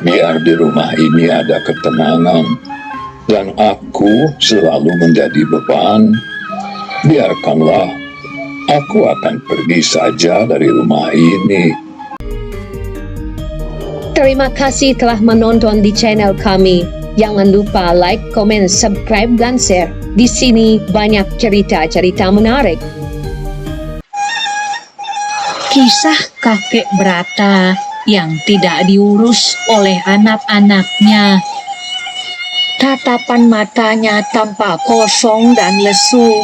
Biar di rumah ini ada ketenangan dan aku selalu menjadi beban, biarkanlah aku akan pergi saja dari rumah ini. Terima kasih telah menonton di channel kami. Jangan lupa like, komen, subscribe, dan share. Di sini banyak cerita-cerita menarik. Kisah kakek Brata yang tidak diurus oleh anak-anaknya. Tatapan matanya tampak kosong dan lesu,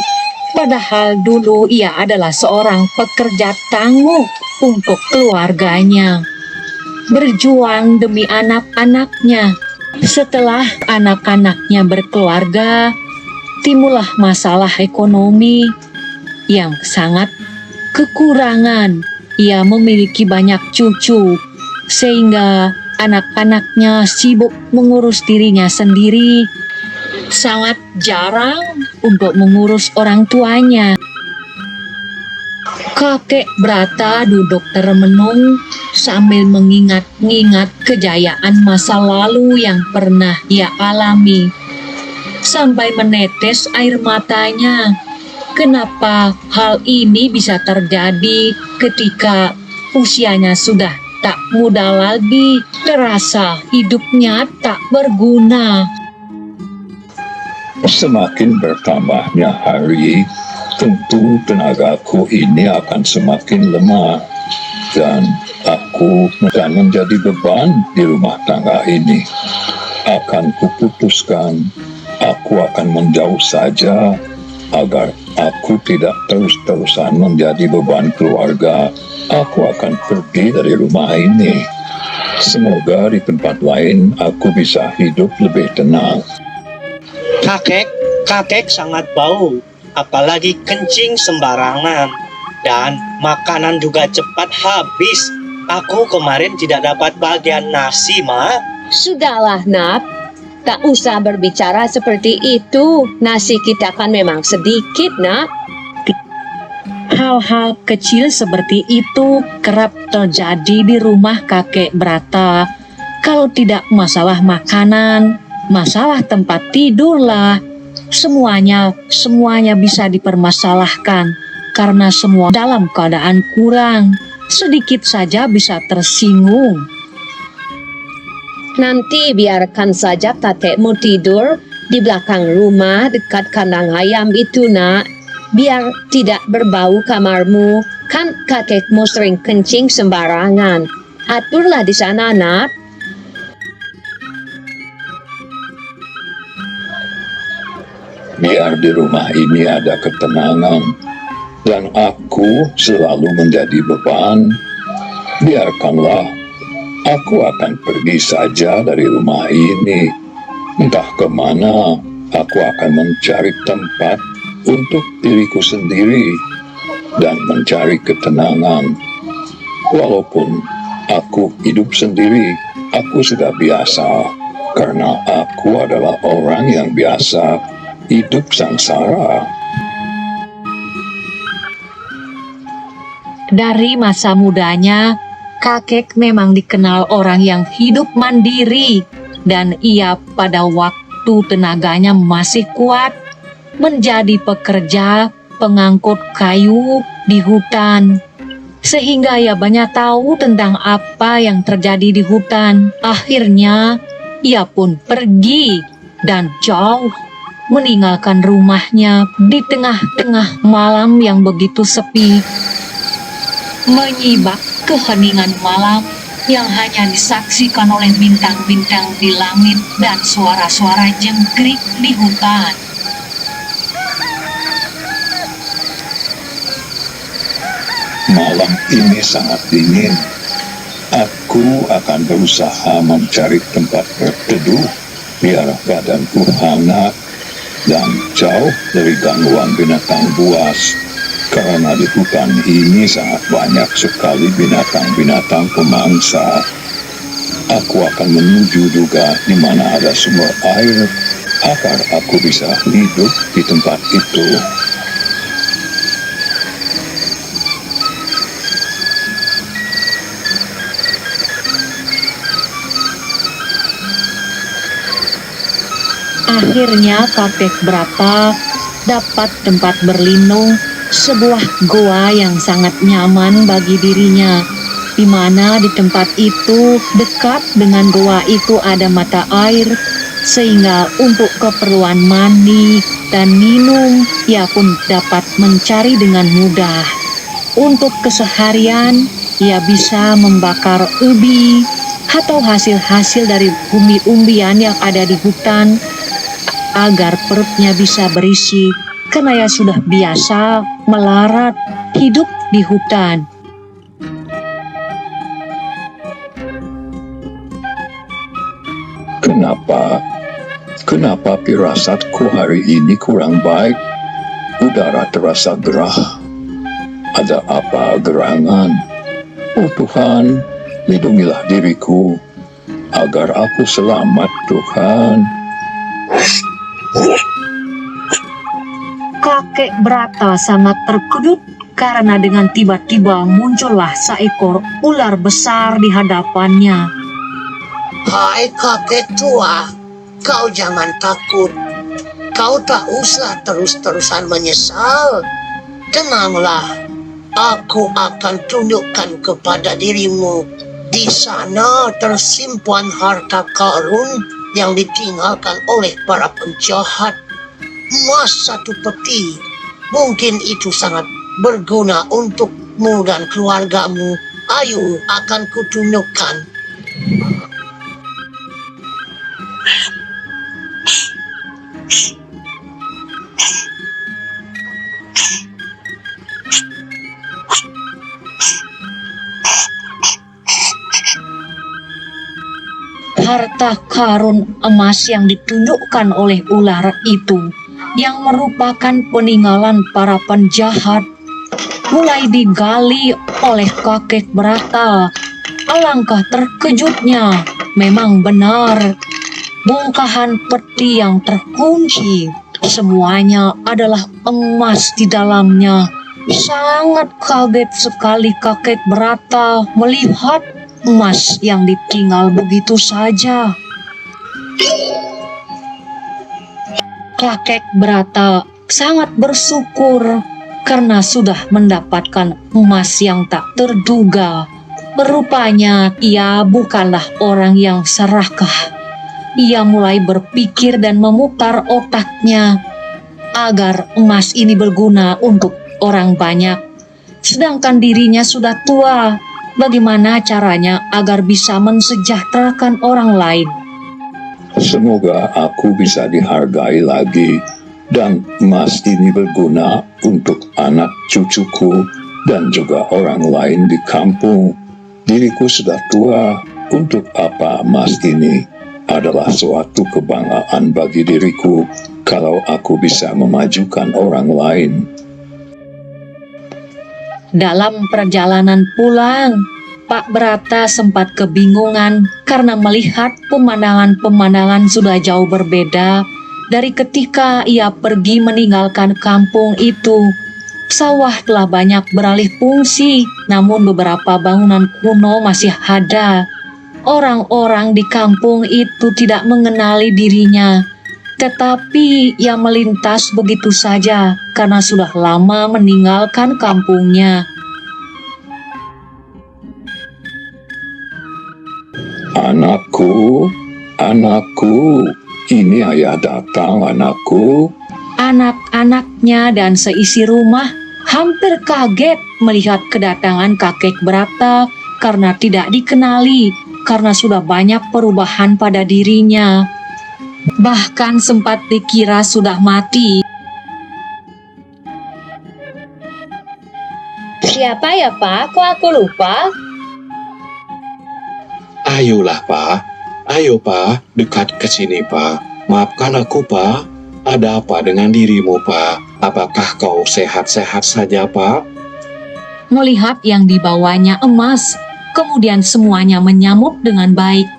padahal dulu ia adalah seorang pekerja tangguh untuk keluarganya, berjuang demi anak-anaknya. Setelah anak-anaknya berkeluarga, timbullah masalah ekonomi yang sangat kekurangan. Ia memiliki banyak cucu, sehingga anak-anaknya sibuk mengurus dirinya sendiri. Sangat jarang untuk mengurus orang tuanya. Kakek Brata duduk termenung sambil mengingat-ingat kejayaan masa lalu yang pernah ia alami. Sampai menetes air matanya. Kenapa hal ini bisa terjadi ketika usianya sudah tak muda lagi, terasa hidupnya tak berguna. Semakin bertambahnya hari, tentu tenagaku ini akan semakin lemah dan aku akan menjadi beban di rumah tangga ini. Akan kuputuskan, aku akan menjauh saja agar aku tidak terus-terusan menjadi beban keluarga. Aku akan pergi dari rumah ini. Semoga di tempat lain aku bisa hidup lebih tenang. Kakek sangat bau, apalagi kencing sembarangan. Dan makanan juga cepat habis. Aku kemarin tidak dapat bagian nasi, Ma. Sudahlah, Nak. Tak usah berbicara seperti itu. Nasi kita kan memang sedikit, Nak. Hal-hal kecil seperti itu kerap terjadi di rumah kakek Brata. Kalau tidak masalah makanan, masalah tempat tidurlah. Semuanya bisa dipermasalahkan karena semua dalam keadaan kurang. Sedikit saja bisa tersinggung. Nanti biarkan saja kakekmu tidur di belakang rumah dekat kandang ayam itu, Nak. Biar tidak berbau kamarmu. Kan kakekmu sering kencing sembarangan. Aturlah di sana, Nak. Biar di rumah ini ada ketenangan dan aku selalu menjadi beban, biarkanlah aku akan pergi saja dari rumah ini. Entah kemana, aku akan mencari tempat untuk diriku sendiri dan mencari ketenangan. Walaupun aku hidup sendiri, aku sudah biasa karena aku adalah orang yang biasa hidup sengsara. Dari masa mudanya, kakek memang dikenal orang yang hidup mandiri, dan ia pada waktu tenaganya masih kuat menjadi pekerja pengangkut kayu di hutan. Sehingga ia banyak tahu tentang apa yang terjadi di hutan. Akhirnya, ia pun pergi dan jauh meninggalkan rumahnya di tengah-tengah malam yang begitu sepi. Menyibak keheningan malam yang hanya disaksikan oleh bintang-bintang di langit dan suara-suara jengkrik di hutan. Malam ini sangat dingin. Aku akan berusaha mencari tempat berteduh biar badanku hangat dan jauh dari gangguan binatang buas. Karena di hutan ini sangat banyak sekali binatang-binatang pemangsa. Aku akan menuju juga di mana ada sumber air agar aku bisa hidup di tempat itu. Akhirnya kakek Brata dapat tempat berlindung, sebuah goa yang sangat nyaman bagi dirinya, di mana di tempat itu dekat dengan goa itu ada mata air, sehingga untuk keperluan mandi dan minum ia pun dapat mencari dengan mudah. Untuk keseharian ia bisa membakar ubi atau hasil-hasil dari umbi-umbian yang ada di hutan agar perutnya bisa berisi, karena ia sudah biasa melarat hidup di hutan. Kenapa firasatku hari ini kurang baik? Udara terasa gerah. Ada apa gerangan? Oh Tuhan, lindungilah diriku agar aku selamat, Tuhan. Kakek Brata sangat terkejut karena dengan tiba-tiba muncullah seekor ular besar di hadapannya. Hai kakek tua, kau jangan takut. Kau tak usah terus-terusan menyesal. Tenanglah, aku akan tunjukkan kepada dirimu. Di sana tersimpan harta karun yang ditinggalkan oleh para penjahat. Emas satu peti, mungkin itu sangat berguna untukmu dan keluargamu. Ayo, akan kutunjukkan. Harta karun emas yang ditunjukkan oleh ular itu, yang merupakan peninggalan para penjahat, mulai digali oleh kakek Brata. Alangkah terkejutnya, memang benar. Bongkahan peti yang terkunci, semuanya adalah emas di dalamnya. Sangat kaget sekali kakek Brata melihat emas yang ditinggal begitu saja. Kakek Brata sangat bersyukur karena sudah mendapatkan emas yang tak terduga. Rupanya ia bukanlah orang yang serakah. Ia mulai berpikir dan memutar otaknya agar emas ini berguna untuk orang banyak. Sedangkan dirinya sudah tua. Bagaimana caranya agar bisa mensejahterakan orang lain? Semoga aku bisa dihargai lagi dan emas ini berguna untuk anak cucuku dan juga orang lain di kampung. Diriku sudah tua, untuk apa emas ini? Adalah suatu kebanggaan bagi diriku kalau aku bisa memajukan orang lain. Dalam perjalanan pulang, Pak Brata sempat kebingungan karena melihat pemandangan-pemandangan sudah jauh berbeda dari ketika ia pergi meninggalkan kampung itu. Sawah telah banyak beralih fungsi, namun beberapa bangunan kuno masih ada. Orang-orang di kampung itu tidak mengenali dirinya, tetapi ia melintas begitu saja karena sudah lama meninggalkan kampungnya. Anakku, ini ayah datang, anakku. Anak-anaknya dan seisi rumah hampir kaget melihat kedatangan kakek Brata karena tidak dikenali, karena sudah banyak perubahan pada dirinya. Bahkan sempat dikira sudah mati. Siapa ya Pak? Kok aku lupa? Ayolah Pak, ayo Pak, dekat ke sini Pak. Maafkan aku Pak, ada apa dengan dirimu Pak? Apakah kau sehat-sehat saja Pak? Melihat yang dibawanya emas, kemudian semuanya menyambut dengan baik.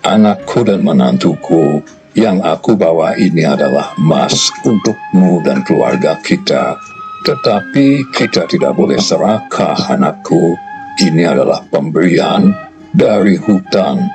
Anakku dan menantuku, yang aku bawa ini adalah emas untukmu dan keluarga kita. Tetapi kita tidak boleh serakah, anakku. Ini adalah pemberian Dari hutan,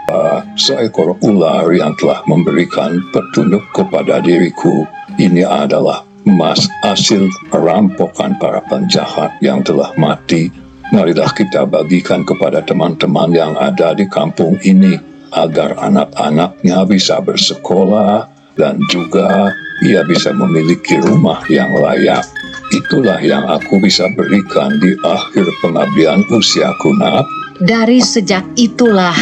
seekor ular yang telah memberikan petunjuk kepada diriku. Ini adalah emas hasil perampokan para penjahat yang telah mati. Marilah kita bagikan kepada teman-teman yang ada di kampung ini, agar anak-anaknya bisa bersekolah dan juga ia bisa memiliki rumah yang layak. Itulah yang aku bisa berikan di akhir pengabdian usiaku, Nak. Dari sejak itulah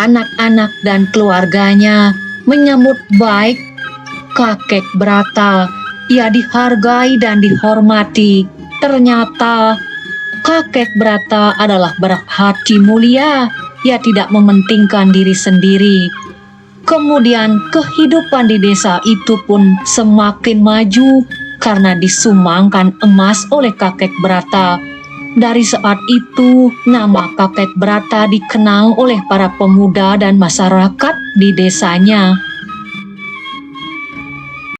anak-anak dan keluarganya menyambut baik kakek Brata. Ia dihargai dan dihormati. Ternyata kakek Brata adalah berhati mulia. Ia tidak mementingkan diri sendiri. Kemudian kehidupan di desa itu pun semakin maju karena disumbangkan emas oleh kakek Brata. Dari saat itu, nama kakek Brata dikenal oleh para pemuda dan masyarakat di desanya.